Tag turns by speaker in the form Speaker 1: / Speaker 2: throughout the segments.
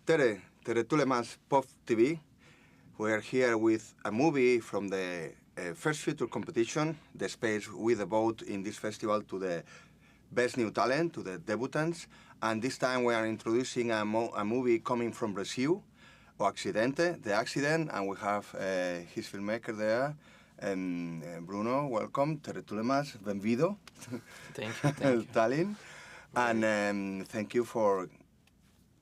Speaker 1: Tere Tulemas PÖFF TV. We are here with a movie from the first feature competition, the space we devote in this festival to the best new talent, to the debutants. And this time we are introducing a movie coming from Brazil, O Accidente, The Accident, and we have his filmmaker there. Bruno, welcome. Tere Tulemas, benvido.
Speaker 2: Thank you.
Speaker 1: Tallinn. And thank you for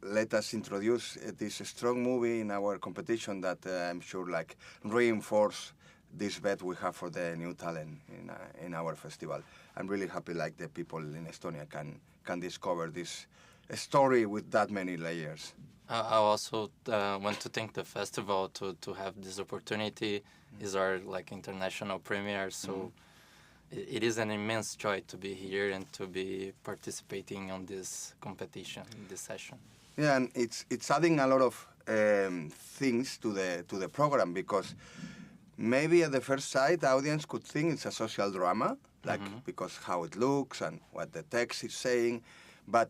Speaker 1: let us introduce this strong movie in our competition that I'm sure reinforce this bet we have for the new talent in our festival. I'm really happy the people in Estonia can discover this story with that many layers.
Speaker 2: I also want to thank the festival to have this opportunity. These are international premieres, so it is an immense joy to be here and to be participating on this competition, this session.
Speaker 1: Yeah, and it's adding a lot of things to the program, because maybe at the first sight the audience could think it's a social drama, because how it looks and what the text is saying, but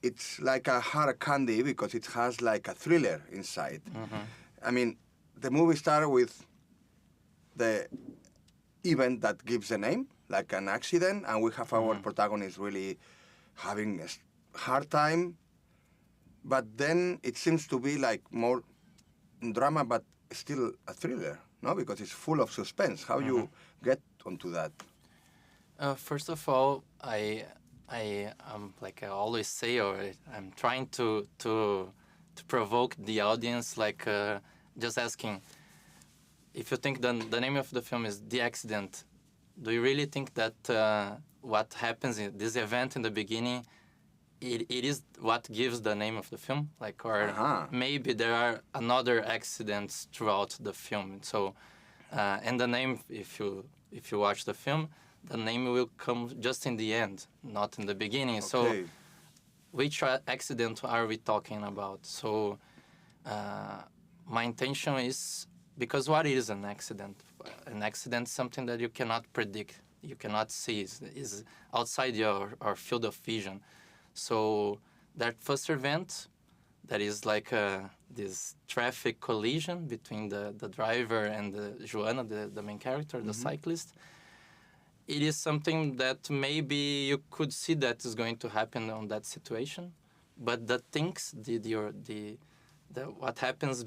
Speaker 1: it's like a hard candy because it has a thriller inside. I mean, the movie starts with the event that gives the name, like an accident, and we have our protagonist really having a hard time. But then it seems to be more drama, but still a thriller, no? Because it's full of suspense. How you get onto that?
Speaker 2: First of all, I like I always say, or I'm trying to provoke the audience, just asking, if you think the name of the film is The Accident, do you really think that what happens in this event in the beginning, it is what gives the name of the film? Maybe there are another accidents throughout the film. So, and the name, if you watch the film, the name will come just in the end, not in the beginning.
Speaker 1: Okay.
Speaker 2: So, which accident are we talking about? So, my intention is, because what is an accident? An accident is something that you cannot predict, you cannot see, is outside your field of vision. So that first event, that is this traffic collision between the driver and Joana, the main character, the cyclist, it is something that maybe you could see that is going to happen on that situation, but the things, what happens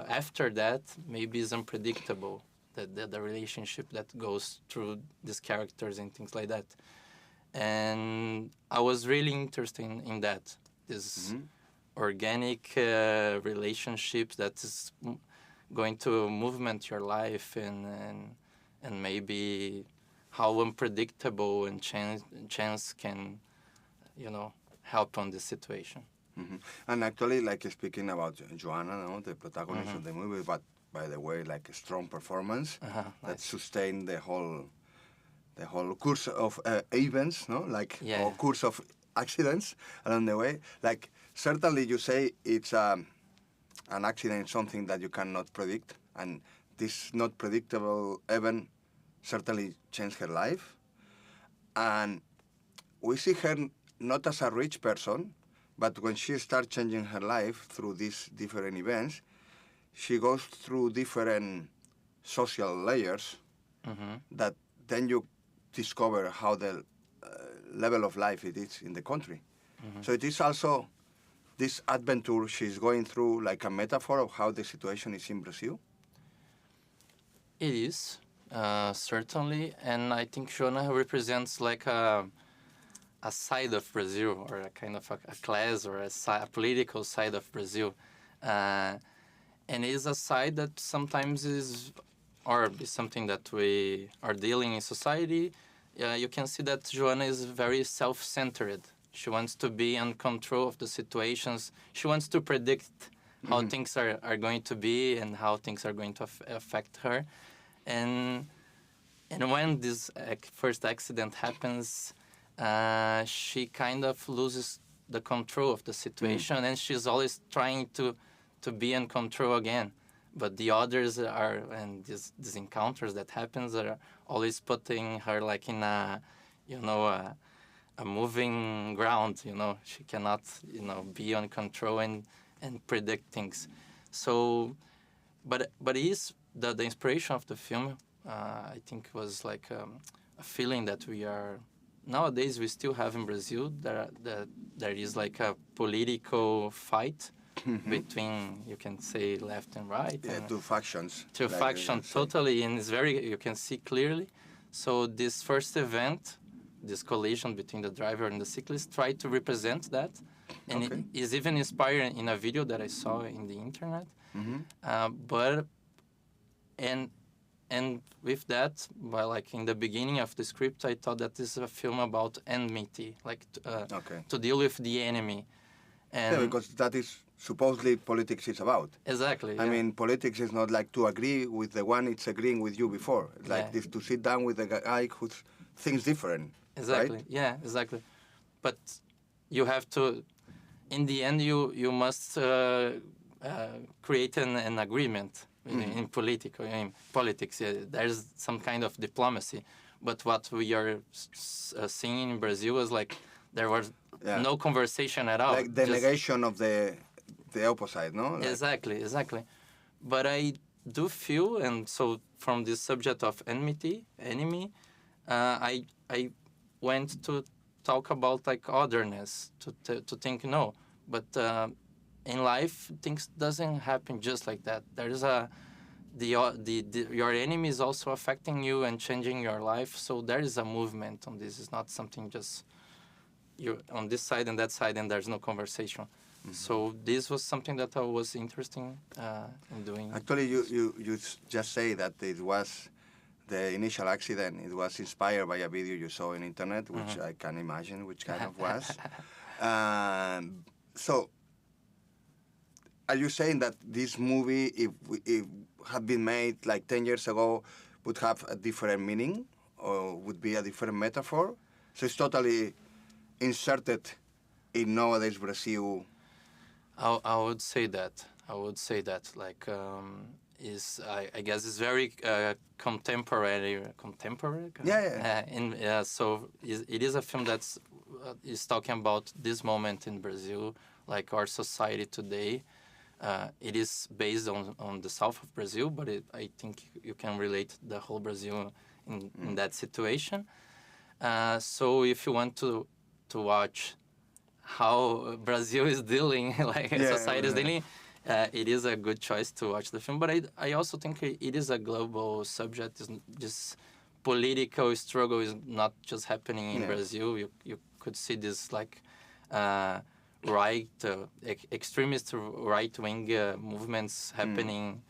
Speaker 2: after that maybe is unpredictable. The relationship that goes through these characters and things like that. And I was really interested in that, this organic relationship that is going to movement your life, and maybe how unpredictable and chance can, help on this situation.
Speaker 1: And actually, speaking about Joana, no, the protagonist of the movie, but by the way, a strong performance that sustained the whole course of events, no? Or course of accidents along the way. Certainly you say it's an accident, something that you cannot predict, and this not predictable event certainly changed her life. And we see her not as a rich person, but when she starts changing her life through these different events, she goes through different social layers that then you discover how the level of life it is in the country. So it is also this adventure she's going through a metaphor of how the situation is in Brazil?
Speaker 2: It is, certainly, and I think Joana represents a side of Brazil, or a kind of a class, or a political side of Brazil. And it is a side that sometimes is something that we are dealing in society. You can see that Joana is very self-centered. She wants to be in control of the situations. She wants to predict how things are going to be and how things are going to affect her. And when this first accident happens, she kind of loses the control of the situation, and she's always trying to be in control again. But the others and these encounters that happens are always putting her in a moving ground. She cannot be on control, and and predict things. So, but the inspiration of the film, I think, was like a feeling that we are nowadays we still have in Brazil. There is like a political fight between, you can say, left and right.
Speaker 1: Yeah,
Speaker 2: and
Speaker 1: two factions.
Speaker 2: Two factions, totally, and it's very, you can see clearly. So this first event, this collision between the driver and the cyclist, tried to represent that, and it is even inspired in a video that I saw in the internet. And with that, well, like in the beginning of the script, I thought that this is a film about enmity, like to deal with the enemy. And
Speaker 1: because that is supposedly politics is about.
Speaker 2: Exactly.
Speaker 1: I mean, politics is not like to agree with the one it's agreeing with you before. It's like this, to sit down with a guy who thinks different.
Speaker 2: Exactly.
Speaker 1: Right?
Speaker 2: Yeah, exactly. But you have to, in the end, you must create an agreement in politics. There's some kind of diplomacy. But what we are seeing in Brazil is like there was no conversation at all.
Speaker 1: Like the negation of the opposite, no? Like
Speaker 2: Exactly. But I do feel, and so from this subject of enemy, I went to talk about like otherness, to think no, but in life things doesn't happen just like that. There is your enemy is also affecting you and changing your life. So there is a movement on this. It's not something just you on this side and that side and there's no conversation. So this was something that I was interested in doing.
Speaker 1: Actually, you just say that it was the initial accident. It was inspired by a video you saw on internet, which I can imagine which kind of was. So, are you saying that this movie, if had been made like 10 years ago, would have a different meaning or would be a different metaphor? So it's totally inserted in nowadays Brazil.
Speaker 2: I would say that. Like, I guess it's very contemporary.
Speaker 1: Yeah.
Speaker 2: So it is a film that's is talking about this moment in Brazil, like our society today. It is based on the south of Brazil, but I think you can relate the whole Brazil in that situation. So if you want to watch how Brazil is dealing, like society is dealing, it is a good choice to watch the film. But I also think it is a global subject. This political struggle is not just happening in Brazil. You could see this like extremist right-wing movements happening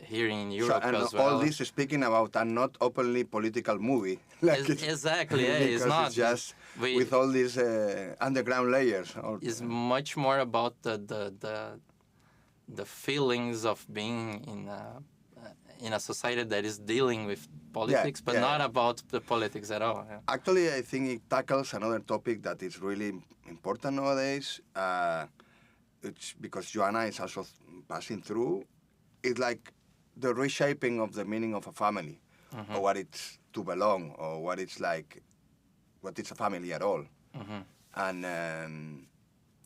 Speaker 2: here in Europe as well.
Speaker 1: All this is speaking about a not openly political movie.
Speaker 2: Exactly, it's not.
Speaker 1: It's just with all these underground layers.
Speaker 2: It's much more about the feelings of being in a society that is dealing with politics, but not about the politics at all. Yeah.
Speaker 1: Actually, I think it tackles another topic that is really important nowadays. It's because Joana is also passing through. It's like the reshaping of the meaning of a family, or what it's to belong, or what it's like, what is a family at all. And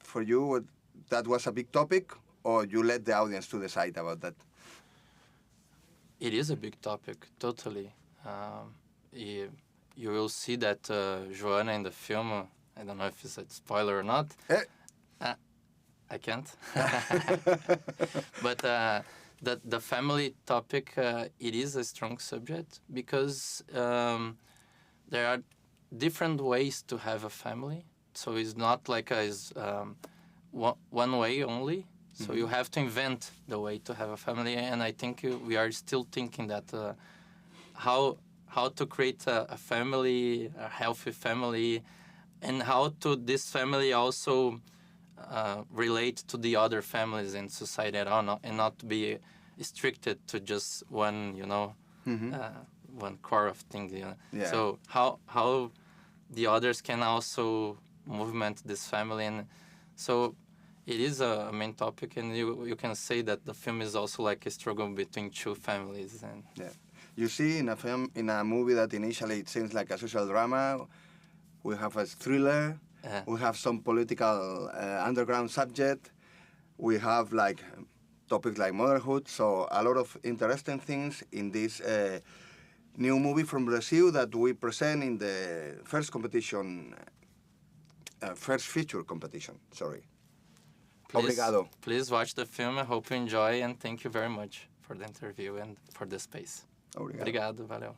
Speaker 1: for you, that was a big topic, or you let the audience to decide about that?
Speaker 2: It is a big topic, totally. You will see that Joana in the film, I don't know if it's a spoiler or not. I can't. But the family topic, it is a strong subject because there are different ways to have a family. So it's not like one way only. So you have to invent the way to have a family, and I think we are still thinking that how to create a family, a healthy family, and how to this family also relate to the other families in society at all, and not be restricted to just one, one core of things. So how the others can also movement this family, and so. It is a main topic, and you can say that the film is also like a struggle between two families. And
Speaker 1: you see in a movie that initially it seems like a social drama, we have a thriller, we have some political underground subject. We have like topics like motherhood, so a lot of interesting things in this new movie from Brazil that we present in the first competition, first feature competition, sorry. Obrigado.
Speaker 2: Please watch the film. I hope you enjoy, and thank you very much for the interview and for the space.
Speaker 1: Obrigado.
Speaker 2: Obrigado, valeu.